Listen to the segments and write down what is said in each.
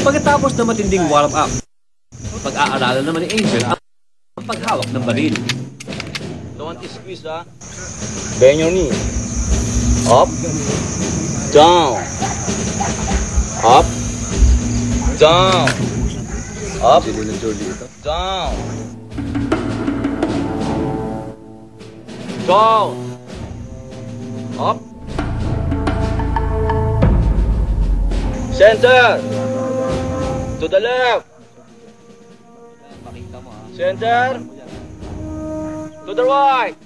Pagkatapos na matinding warm-up, pag-aaralan naman ni Angel ang paghawak ng baril. Don't squeeze, ha? Bend your knee. Up. Down. Up. Down. Up. Down. Down. Up. Center. To the left. Center. To the right.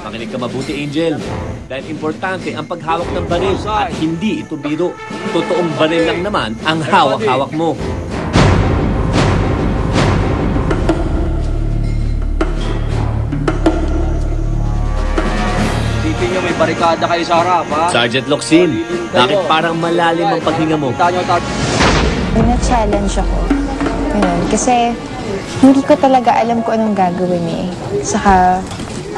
Makinig ka mabuti, Angel. Dahil importante ang paghawak ng baril at hindi ito biro. Totoong baril lang naman ang hawak-hawak mo. Isipin nyo may barikada kayo sa harap, ha? Sergeant Locsin, bakit parang malalim ang paghinga mo? Na-challenge ako. Ganun. Kasi hindi ko talaga alam kung anong gagawin eh. Saka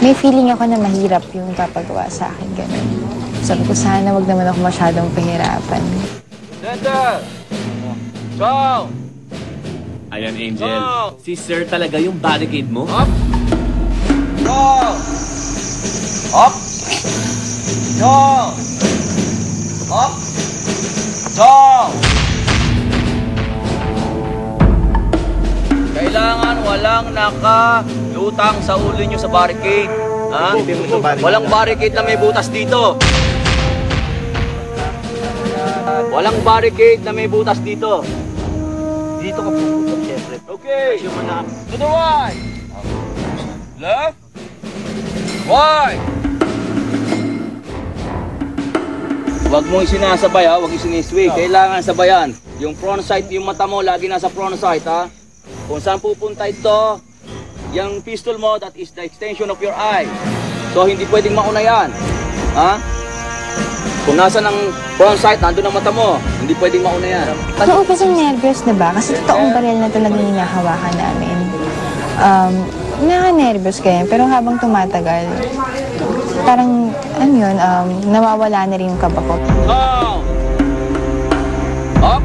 may feeling ako na mahirap yung papagawa sa akin. Ganun. Sabi ko sana wag naman ako masyadong pahirapan. Center! Down! Ayan, Angel. Si Sir talaga yung barricade mo? Up! Down! Up! Down! Up! Down! Kailangan walang nakalutang sa ulo nyo sa barricade. Ha? Walang barricade na may butas dito. Walang barricade na may butas dito. Dito ka pupunta, syempre. Okay. To the right. Left. Right. Huwag mong sinasabay, ha? Huwag isinisway. Kailangan sabayan. Yung front sight, yung mata mo, lagi nasa front sight, ha? Kung saan pupunta ito, yung pistol mo, that is the extension of your eye. So, hindi pwedeng mauna yan. Ha? Kung nasa ng front sight, nandun ang mata mo, hindi pwedeng mauna yan. Noong kasing nervous, diba? Kasi totoong baril na talaga yung hinahawakan namin. Nakaka-nervous kayo, pero habang tumatagal, parang, ano yun, nawawala na rin yung kaba ko. Down! Up!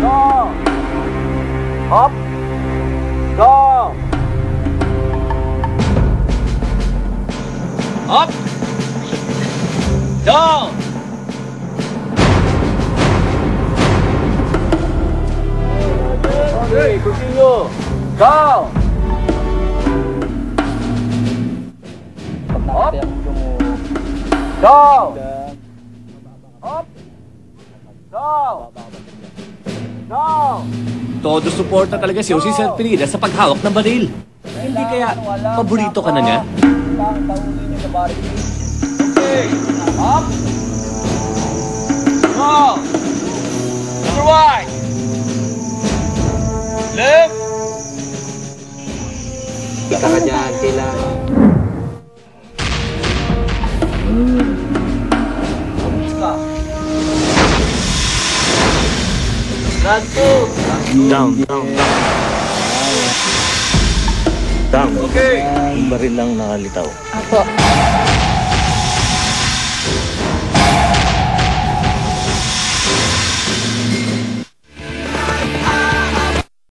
Down! Up! Down! Up! Down! Okay, continue. Down! Up! Down! Up! Down! Down! Todo suporta talaga si Jose Sir Pineda sa paghawak ng baril. Hindi kaya paborito ka na niya? Okay. Up. Down. To the right. Left. Kita ka dyan, kailangan. Down. Okay. Yung baril lang nakalitaw. Apo.